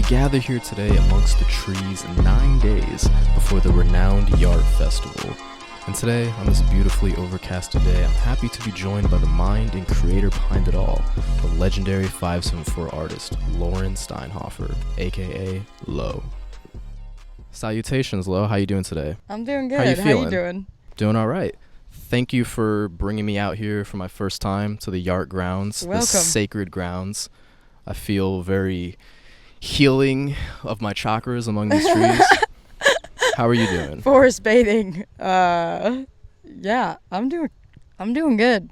gather here today amongst the trees 9 days before the renowned YART festival. And today, on this beautifully overcasted day, I'm happy to be joined by the mind and creator behind it all, the legendary 574 artist, Lauren Steinhofer, aka Lo. Salutations, Lo. How you doing today? I'm doing good. How you feeling? How you doing? Doing all right. Thank you for bringing me out here for my first time to the YART grounds, Welcome. the sacred grounds. I feel very healing of my chakras among these trees. How are you doing? Forest bathing. Yeah, I'm doing good.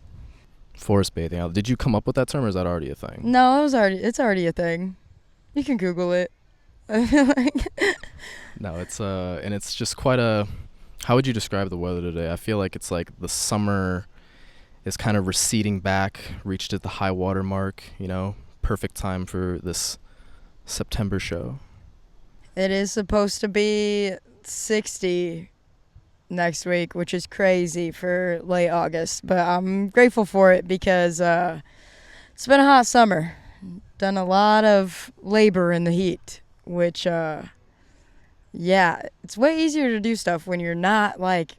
Forest bathing. Did you come up with that term, or is that already a thing? No, it's already a thing. You can Google it. I feel like No, and it's just quite a. How would you describe the weather today? I feel like it's like the summer is kind of receding back, reached at the high water mark. Perfect time for this September show. it is supposed to be 60 next week, which is crazy for late August, but I'm grateful for it because it's been a hot summer. Done a lot of labor in the heat, which it's way easier to do stuff when you're not like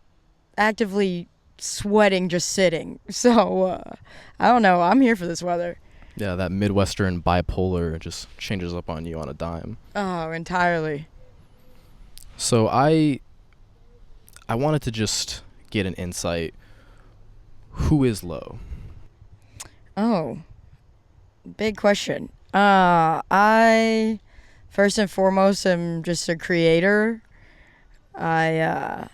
actively sweating just sitting. So I don't know, I'm here for this weather. Yeah, that Midwestern bipolar just changes up on you on a dime. Oh, entirely. So I wanted to just get an insight. Who is Lo? Oh, big question. I first and foremost am just a creator. Art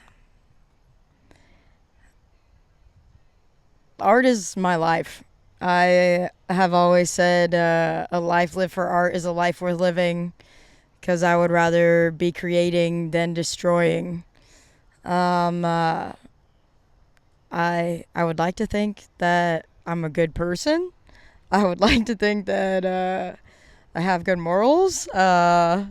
is my life. I have always said a life lived for art is a life worth living, because I would rather be creating than destroying. I would like to think that I'm a good person. I would like to think that I have good morals. Yeah.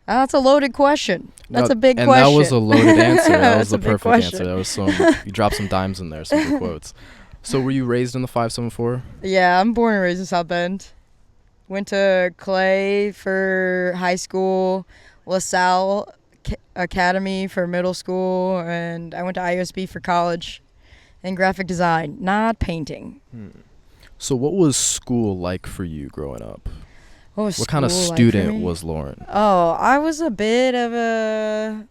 That's a loaded question. That's a big question. And that was a loaded answer. That was the That's a big perfect question. answer. That was you dropped some dimes in there, some good quotes. So were you raised in the 574? Yeah, I'm born and raised in South Bend. Went to Clay for high school, LaSalle Academy for middle school, and I went to IUSB for college in graphic design, not painting. So what was school like for you growing up? What kind of student was Lauren? Oh, I was a bit of I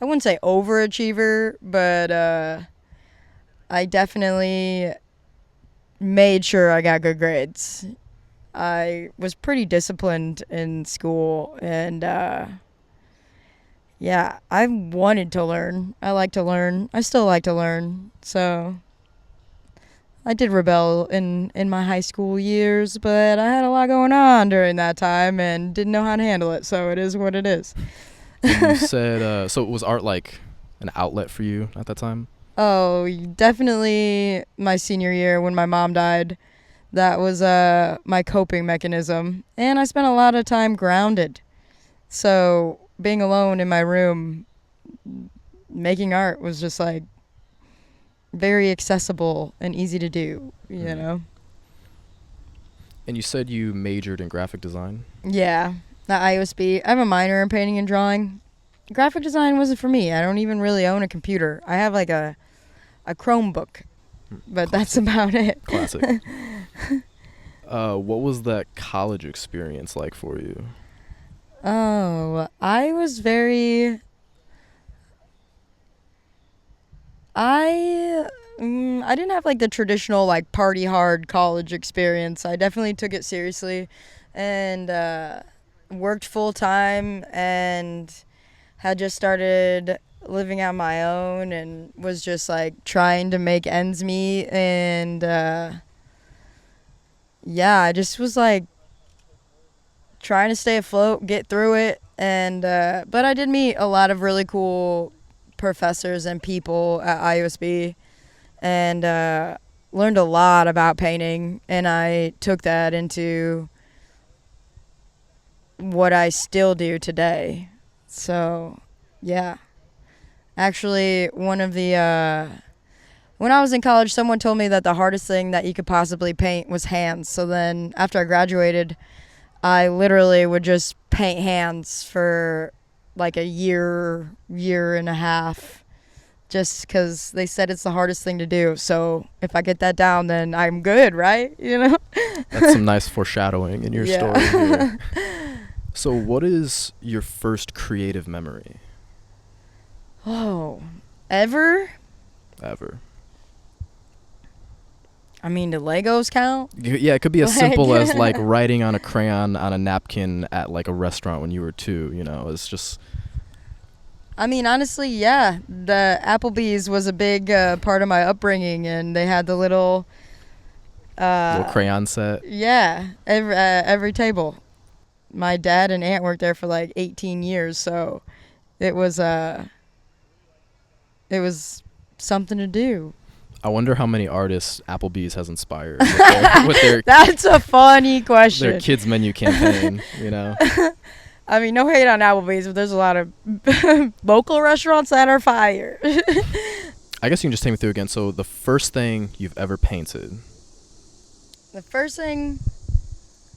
wouldn't say overachiever, but I definitely made sure I got good grades. I was pretty disciplined in school, and I wanted to learn. I like to learn. I still like to learn, so I did rebel in my high school years, but I had a lot going on during that time and didn't know how to handle it, so it is what it is. You said, so was art like an outlet for you at that time? Oh, definitely my senior year when my mom died. That was my coping mechanism, and I spent a lot of time grounded. So being alone in my room, making art was just like very accessible and easy to do, you know? And you said you majored in graphic design? Yeah, at IUSB. I have a minor in painting and drawing. Graphic design wasn't for me. I don't even really own a computer. I have like a Chromebook, but that's about it. Classic. What was that college experience like for you? Oh, I was very... I didn't have like the traditional like party hard college experience. I definitely took it seriously and worked full time and had just started living on my own and was just like trying to make ends meet, and I just was like trying to stay afloat, get through it, and but I did meet a lot of really cool professors and people at IUSB, and learned a lot about painting, and I took that into what I still do today. So, yeah. Actually, one of the when I was in college, someone told me that the hardest thing that you could possibly paint was hands. So then after I graduated, I literally would just paint hands for like a year and a half, just because they said it's the hardest thing to do. So if I get that down, then I'm good, right? You know? That's some nice foreshadowing in your Yeah. story here. So what is your first creative memory? Oh, ever? Ever? I mean, do Legos count? Yeah, it could be as Like- simple as like writing on a crayon on a napkin at like a restaurant when you were 2, you know. It's just I mean, honestly, yeah. The Applebee's was a big part of my upbringing, and they had the little crayon set. Yeah, every table. My dad and aunt worked there for like 18 years, so it was something to do. I wonder how many artists Applebee's has inspired with their That's a funny question. their kids menu campaign, you know. I mean, no hate on Applebee's, but there's a lot of local restaurants that are fire. I guess you can just take me through again. So the first thing you've ever painted. The first thing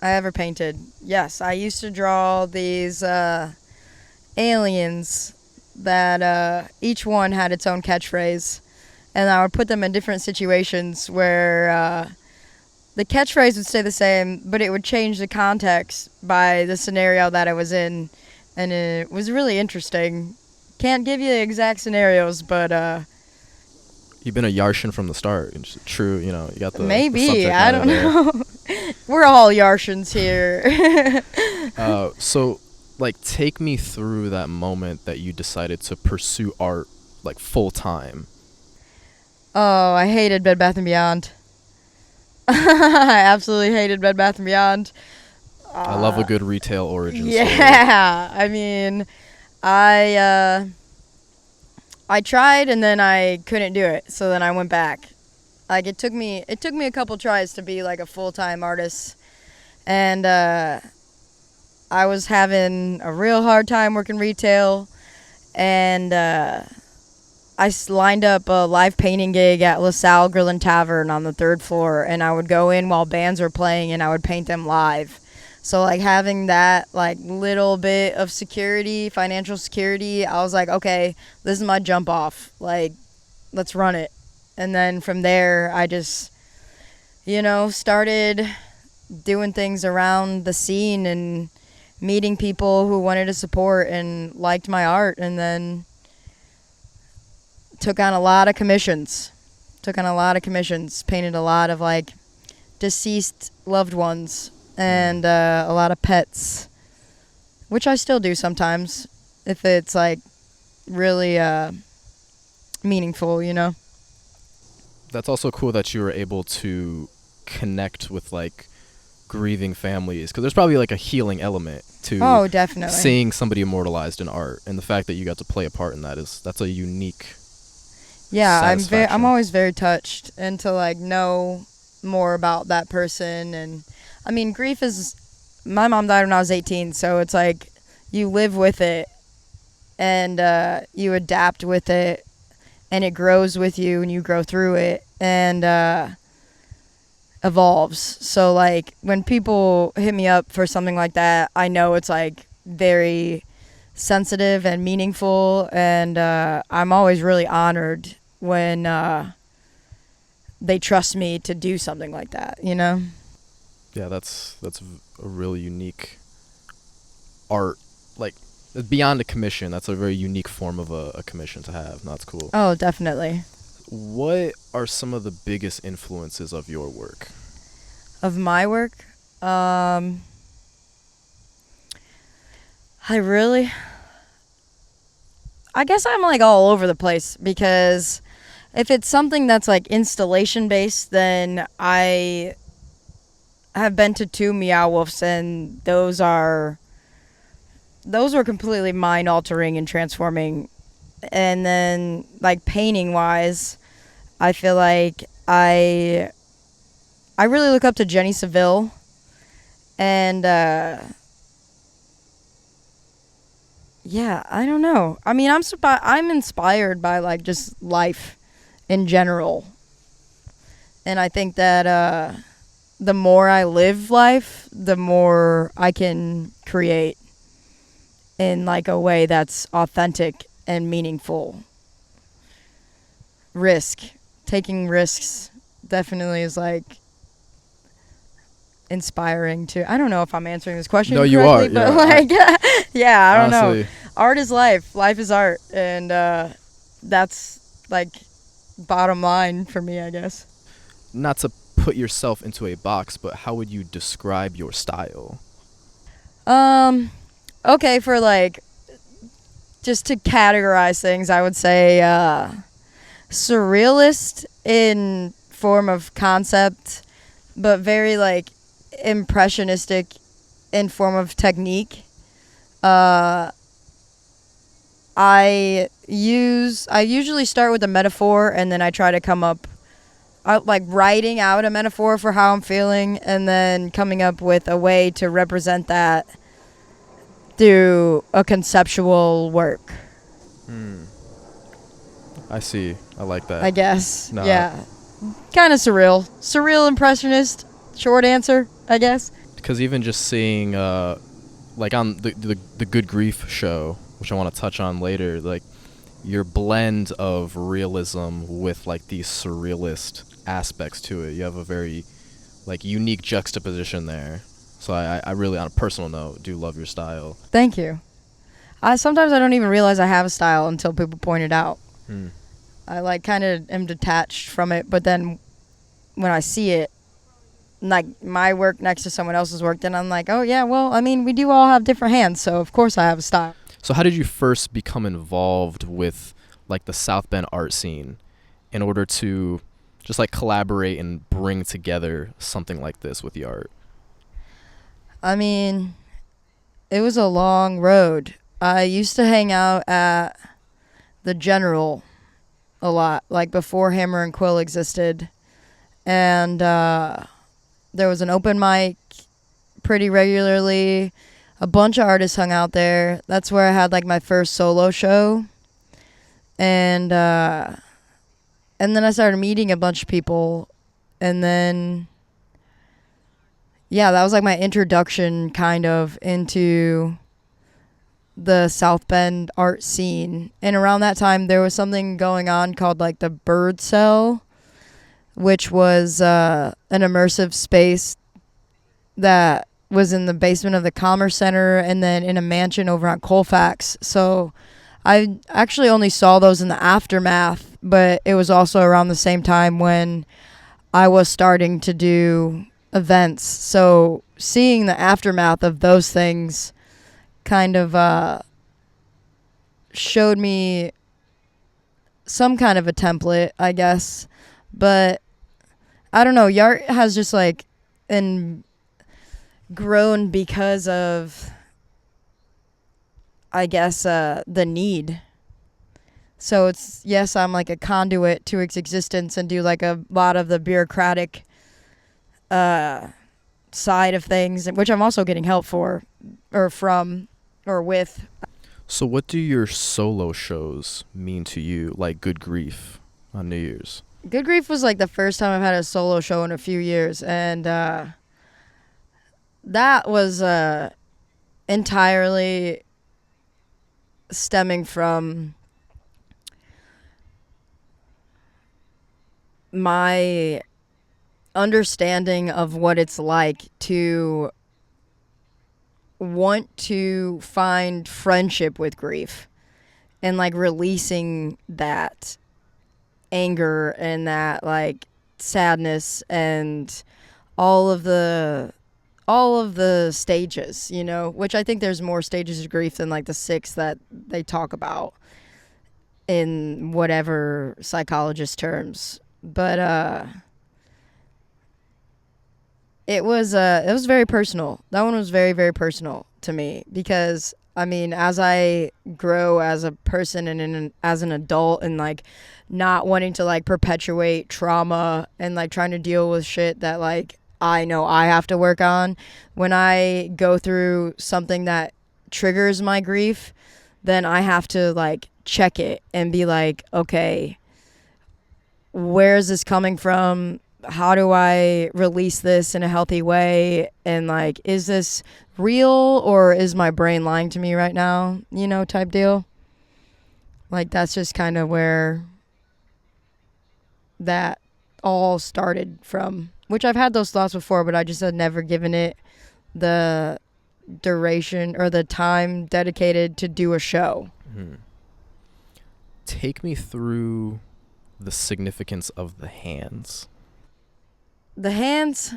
I ever painted, yes, I used to draw these aliens that each one had its own catchphrase, and I would put them in different situations where the catchphrase would stay the same, but it would change the context by the scenario that I was in, and it was really interesting. Can't give you the exact scenarios, but You've been a Yarshan from the start. It's true, you know. You got the maybe, subject I matter don't there. know. We're all Yarshans here. So, like, take me through that moment that you decided to pursue art, like, full time. Oh, I hated Bed Bath & Beyond. I absolutely hated Bed Bath & Beyond. I love a good retail origin story. Yeah, I mean, I tried and then I couldn't do it, so then I went back. Like it took me a couple tries to be like a full-time artist, and I was having a real hard time working retail, and I lined up a live painting gig at LaSalle Grill and Tavern on the 3rd floor, and I would go in while bands were playing and I would paint them live. So like having that like little bit of security, financial security, I was like, okay, this is my jump off. Like, let's run it. And then from there, I just, started doing things around the scene and meeting people who wanted to support and liked my art, and then took on a lot of commissions. Painted a lot of like deceased loved ones and a lot of pets, which I still do sometimes if it's like really meaningful, That's also cool that you were able to connect with like grieving families, because there's probably like a healing element to Oh, definitely. seeing somebody immortalized in art, and the fact that you got to play a part in that's a unique Yeah, satisfaction. I'm always very touched, and to like know more about that person. And I mean, grief is, my mom died when I was 18, so it's like you live with it and you adapt with it, and it grows with you and you grow through it and evolves. So like when people hit me up for something like that, I know it's like very sensitive and meaningful, and I'm always really honored when they trust me to do something like that, Yeah, that's a really unique art, like beyond a commission. That's a very unique form of a commission to have. That's cool. Oh, definitely. What are some of the biggest influences of your work? Of my work, I guess I'm like all over the place, because if it's something that's like installation based, then I have been to 2 Meow Wolves, and those were completely mind altering and transforming. And then like painting wise, I feel like I really look up to Jenny Seville, and yeah, I don't know. I mean, I'm inspired by like just life in general. And I think that the more I live life, the more I can create in like a way that's authentic and meaningful. Taking risks definitely is like inspiring to. I don't know if I'm answering this question No, correctly, you are. but Yeah, I don't know. honestly, Art is life. Life is art, and that's like bottom line for me, I guess. not to put yourself into a box, but how would you describe your style? Okay, for like just to categorize things, I would say surrealist in form of concept, but very like impressionistic in form of technique. I usually start with a metaphor, and then I try to come up like writing out a metaphor for how I'm feeling, and then coming up with a way to represent that through a conceptual work. I see. I like that. I guess. No, Yeah. Kind of surreal. Surreal impressionist. Short answer, I guess. because even just seeing, like on the Good Grief show, which I want to touch on later, like your blend of realism with like these surrealist aspects to it. You have a very like unique juxtaposition there. So I really, on a personal note, do love your style. Thank you. Sometimes I don't even realize I have a style until people point it out. I like kind of am detached from it, but then when I see it, like my work next to someone else's work, then I'm like, oh yeah, well, I mean, we do all have different hands, so of course I have a style. So how did you first become involved with like the South Bend art scene in order to just like collaborate and bring together something like this with YART? I mean, it was a long road. I used to hang out at the General a lot, like before Hammer and Quill existed. And there was an open mic pretty regularly. A bunch of artists hung out there. That's where I had like my first solo show. And then I started meeting a bunch of people. And then, yeah, that was like my introduction kind of into the South Bend art scene. And around that time, there was something going on called like the Bird Cell, which was an immersive space that was in the basement of the Commerce Center and then in a mansion over on Colfax. So I actually only saw those in the aftermath, but it was also around the same time when I was starting to do events. So seeing the aftermath of those things kind of showed me some kind of a template, I guess. But I don't know, YART has just like grown because of, I guess, the need. So it's, yes, I'm like a conduit to its existence and do like a lot of the bureaucratic side of things, which I'm also getting help for or from or with. So what do your solo shows mean to you, like Good Grief on New Year's? Good Grief was like the first time I've had a solo show in a few years, and that was entirely stemming from my understanding of what it's like to want to find friendship with grief and like releasing that anger and that like sadness and all of the stages, you know, which I think there's more stages of grief than like the 6 that they talk about in whatever psychologist terms. But it was very personal. That one was very, very personal to me because I mean, as I grow as a person and as an adult and like not wanting to like perpetuate trauma and like trying to deal with shit that like I know I have to work on, when I go through something that triggers my grief, then I have to like check it and be like, okay, where is this coming from? How do I release this in a healthy way? And like, is this real or is my brain lying to me right now? Type deal. Like, that's just kind of where that all started from, which I've had those thoughts before, but I just had never given it the duration or the time dedicated to do a show. Mm-hmm. Take me through the significance of the hands. The hands,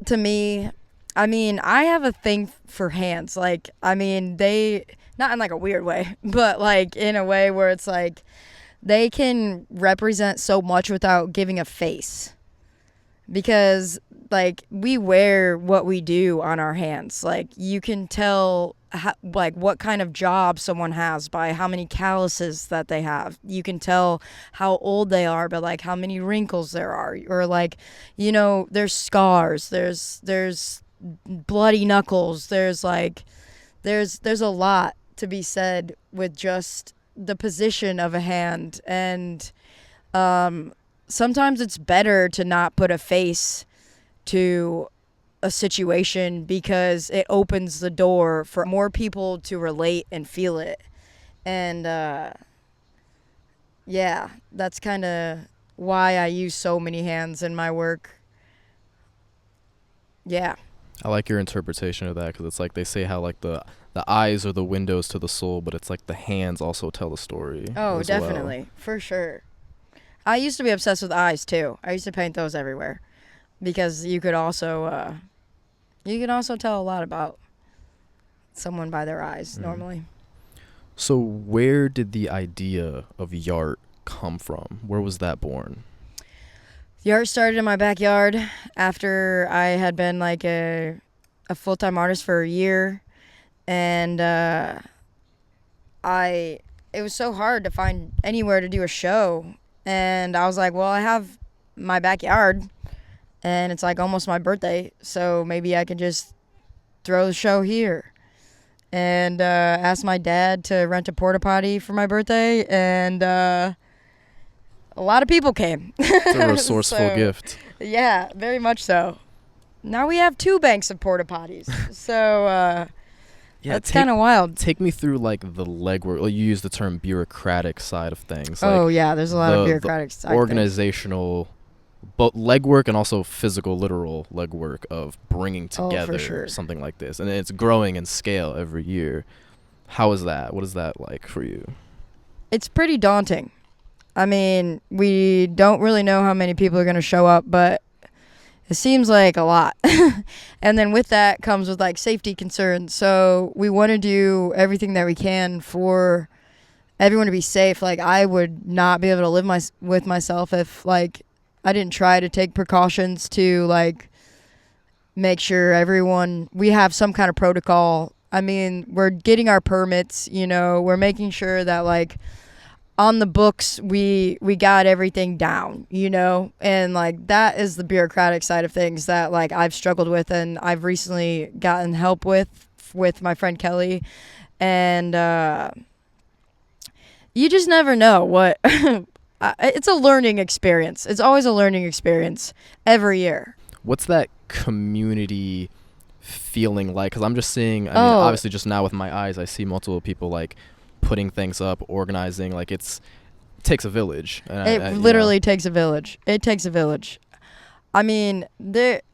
to me, I mean, I have a thing for hands. Like, I mean, they, not in like a weird way, but like in a way where it's like they can represent so much without giving a face. Because like we wear what we do on our hands. Like you can tell like what kind of job someone has by how many calluses that they have. You can tell how old they are by like how many wrinkles there are, or like, there's scars, there's bloody knuckles, there's a lot to be said with just the position of a hand. And sometimes it's better to not put a face to a situation because it opens the door for more people to relate and feel it. And yeah, that's kind of why I use so many hands in my work. Yeah. I like your interpretation of that, because it's like they say how like the eyes are the windows to the soul, but it's like the hands also tell the story. Oh, definitely. Well. For sure. I used to be obsessed with eyes too. I used to paint those everywhere because you could also tell a lot about someone by their eyes normally. So where did the idea of YART come from? Where was that born? YART started in my backyard after I had been like a full-time artist for a year, and it was so hard to find anywhere to do a show, and I was like, well, I have my backyard, and it's like almost my birthday, so maybe I can just throw the show here. And asked my dad to rent a porta potty for my birthday, and a lot of people came. It's a resourceful gift. Yeah, very much so. Now we have 2 banks of porta potties, so that's kind of wild. Take me through like the legwork. Like, you use the term bureaucratic side of things. Oh like yeah, there's a lot of bureaucratic side. Organizational, but legwork and also physical, literal legwork of bringing together something like this, and it's growing in scale every year. How is that? What is that like for you? It's pretty daunting. I mean, we don't really know how many people are going to show up, but it seems like a lot. And then with that comes with like safety concerns. So we want to do everything that we can for everyone to be safe. Like I would not be able to live with myself if like I didn't try to take precautions to like make sure we have some kind of protocol. I mean, we're getting our permits, we're making sure that like on the books, we got everything down, and like that is the bureaucratic side of things that like I've struggled with, and I've recently gotten help with my friend Kelly, and you just never know what. It's a learning experience. It's always a learning experience every year. What's that community feeling like? Because I'm just seeing, I mean, obviously just now with my eyes, I see multiple people like putting things up, organizing, like it takes a village. It literally takes a village. It takes a village. I mean,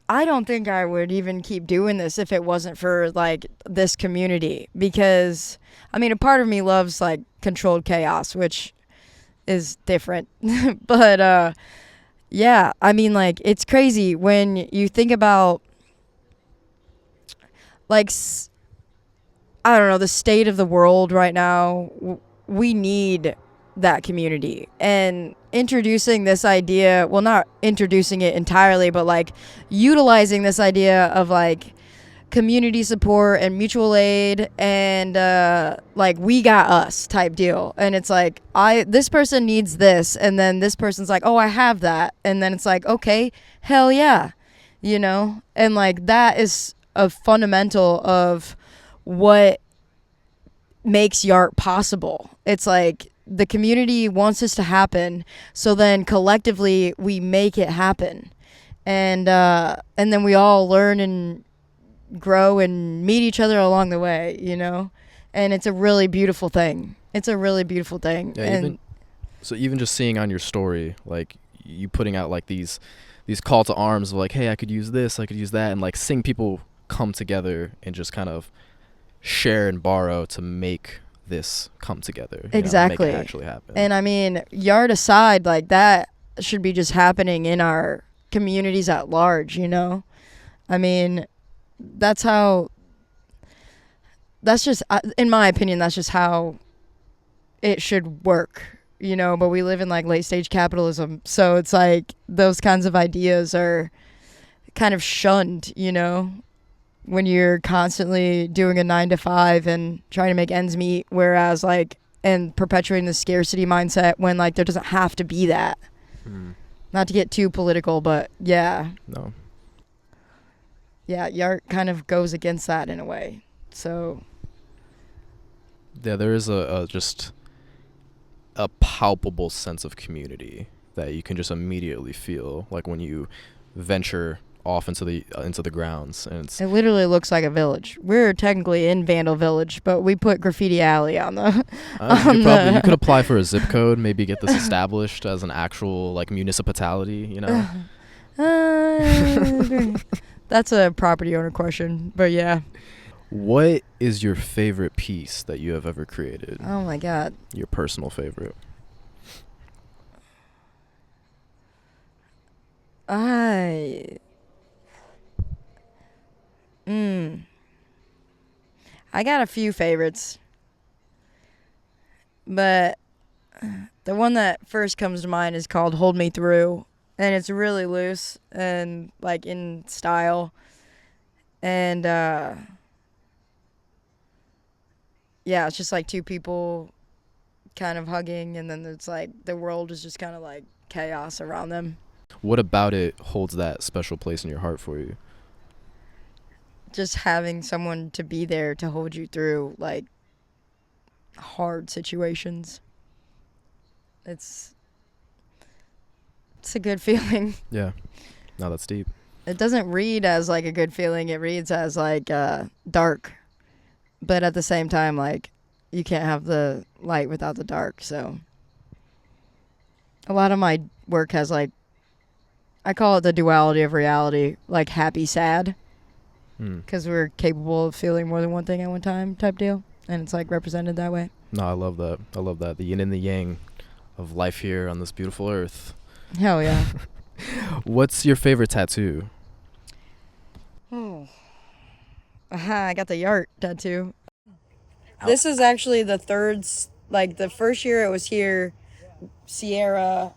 I don't think I would even keep doing this if it wasn't for like this community, because I mean, a part of me loves like controlled chaos, which is different. But yeah, I mean, like it's crazy when you think about like I don't know, the state of the world right now. We need that community, and introducing this idea, well, not introducing it entirely, but like utilizing this idea of like community support and mutual aid and like we got us type deal. And it's like this person needs this, and then this person's like, oh, I have that, and then it's like, okay, hell yeah, and like that is a fundamental of what makes YART possible. It's like the community wants this to happen, so then collectively we make it happen, and then we all learn and grow and meet each other along the way, and it's a really beautiful thing. Yeah, And even just seeing on your story, like you putting out like these call to arms of like, hey, I could use this, I could use that, and like seeing people come together and just kind of share and borrow to make this come together. Exactly. Make it actually happen. And I mean, YART aside, like that should be just happening in our communities at large, I mean, that's just, in my opinion, that's just how it should work, but we live in like late stage capitalism. So it's like those kinds of ideas are kind of shunned, when you're constantly doing a 9 to 5 and trying to make ends meet, whereas like, and perpetuating the scarcity mindset when like there doesn't have to be that. Not to get too political, but yeah. No. Yeah, YART kind of goes against that in a way. So yeah, there is just a palpable sense of community that you can just immediately feel, like when you venture off into the grounds, and it literally looks like a village. We're technically in Vandal Village, but we put Graffiti Alley on the. You could apply for a zip code, maybe get this established as an actual like municipality. That's a property owner question, but yeah. What is your favorite piece that you have ever created? Oh my God. Your personal favorite. I got a few favorites, but the one that first comes to mind is called Hold Me Through, and it's really loose and like in style, and yeah, it's just like two people kind of hugging, and then it's like the world is just kind of like chaos around them. What about it holds that special place in your heart for you? Just having someone to be there to hold you through like hard situations. It's a good feeling. Yeah. No, that's deep. It doesn't read as like a good feeling. It reads as like dark. But at the same time, like you can't have the light without the dark. So a lot of my work has like, I call it the duality of reality, like happy, sad. Because we're capable of feeling more than one thing at one time type deal. And it's like represented that way. No, I love that. The yin and the yang of life here on this beautiful earth. Hell yeah. What's your favorite tattoo? Oh. I got the YART tattoo. This is actually the third, like the first year it was here, Sierra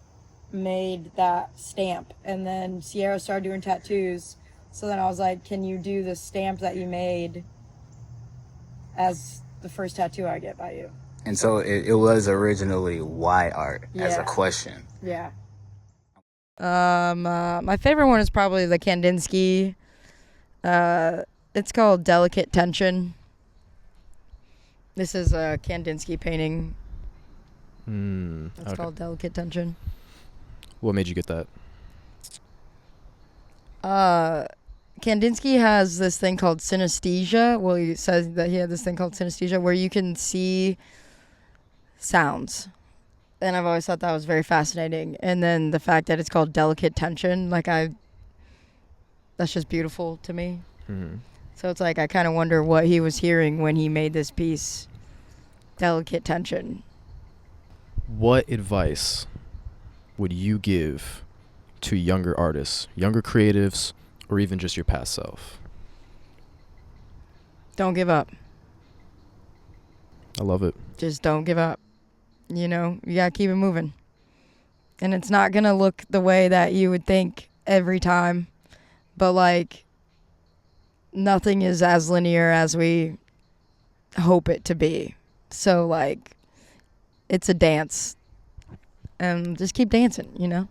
made that stamp. And then Sierra started doing tattoos. So then I was like, can you do the stamp that you made as the first tattoo I get by you? And so it was originally YART as a question. Yeah. My favorite one is probably the Kandinsky. It's called Delicate Tension. This is a Kandinsky painting. It's called Delicate Tension. What made you get that? Kandinsky has this thing called synesthesia. Well, he says that he had this thing called synesthesia where you can see sounds. And I've always thought that was very fascinating. And then the fact that it's called Delicate Tension, like that's just beautiful to me. So it's like I kind of wonder what he was hearing when he made this piece, Delicate Tension. What advice would you give to younger artists, younger creatives, or even just your past self? Don't give up. I love it. Just don't give up. You gotta keep it moving. And it's not gonna look the way that you would think every time. But like, nothing is as linear as we hope it to be. So like, it's a dance. And just keep dancing,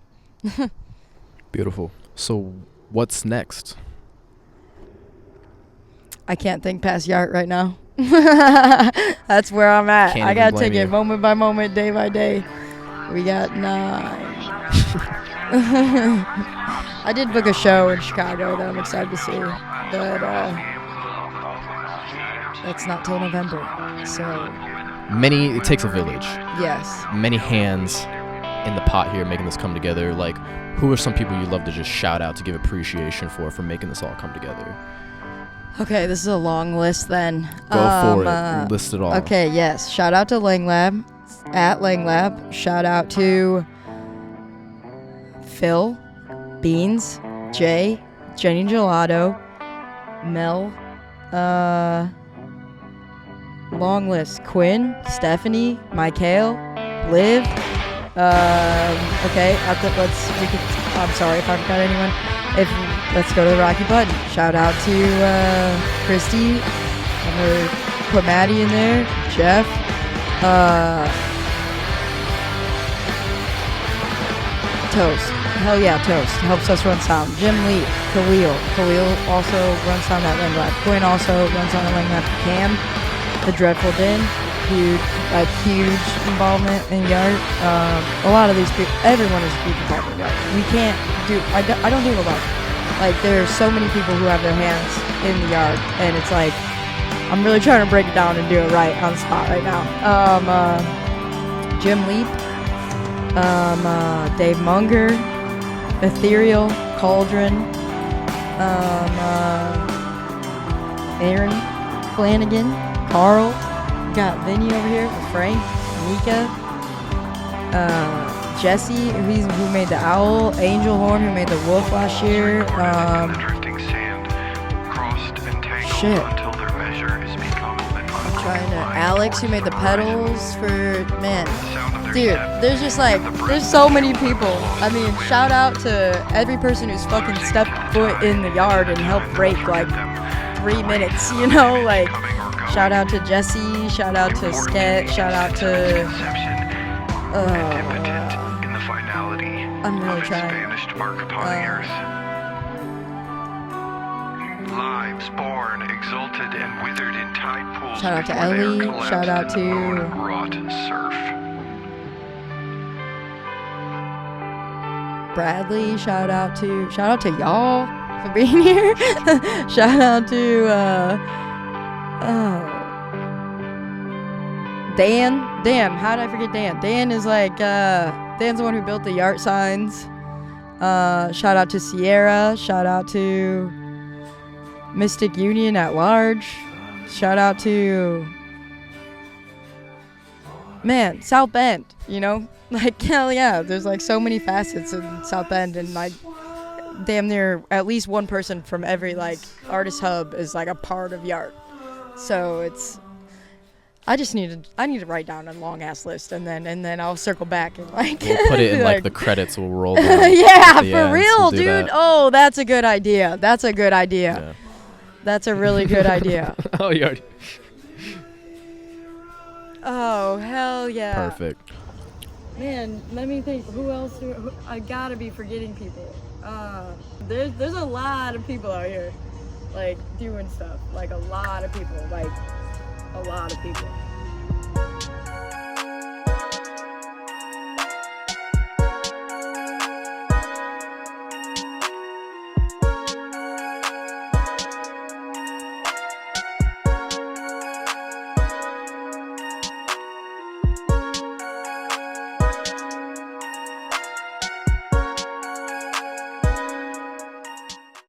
Beautiful. So what's next? I can't think past YART right now. That's where I'm at. Can't I even gotta blame take it you. moment by moment, day by day. We got 9. I did book a show in Chicago that I'm excited to see, but that's not till November. So It takes a village. yes. Many hands in the pot here making this come together. Like, who are some people you'd love to just shout out to give appreciation for making this all come together? Okay, this is a long list then. Go for it. List it all. Okay, yes. Shout out to Langlab, at Langlab. Shout out to Phil, Beans, Jay, Jenny Gelato, Mel, long list. Quinn, Stephanie, Michael, Liv. Okay, I'm sorry if I forgot anyone. Let's go to the Rocky Button. Shout out to Christy. I'm gonna put Maddie in there. Jeff. Toast. Hell yeah, Toast. Helps us run sound. Jim Lee. Khalil also runs sound at Langlab. Quinn also runs on at Langlab. Cam. The Dreadful Din. Huge involvement in YART. A lot of these people, everyone is a huge involvement in YART. We can't do, I don't do it alone. Like, there's so many people who have their hands in the yard, and it's like, I'm really trying to break it down and do it right on the spot right now. Jim Leap, Dave Munger, Ethereal, Cauldron, Aaron Flanagan, Carl, got Vinny over here, Frank, Mika, Jesse, who made the owl, Angel Horn, who made the wolf last year. Shit. I'm trying to. Alex, who made the pedals for, man. Dude, there's just like, there's so many people. I mean, shout out to every person who's fucking stepped foot in the yard and helped break like 3 minutes, you know? Like, shout out to Jesse, shout out to Sket, shout out to, I'm really trying. Lives born, exalted, and withered in tide pools. Shout out to Ellie, shout out to wrought surf. Bradley, shout out to y'all for being here. Shout out to Dan. Damn, how did I forget Dan? Dan is like Dan's the one who built the YART signs. Shout out to Sierra, shout out to Mystic Union at large. Shout out to, man, South Bend, you know? Like, hell yeah, there's like so many facets in South Bend, and like damn near at least one person from every like artist hub is like a part of YART. So it's, I need to write down a long ass list, and then I'll circle back and like We'll put it in like the credits. We'll roll down. yeah, for for real, we'll dude. That. Oh, that's a good idea. Yeah. That's a really good idea. Oh, you already. Oh, hell yeah. Perfect. Man, let me think. Who else? I gotta be forgetting people. There's a lot of people out here, like, doing stuff. Like, a lot of people. Like, a lot of people.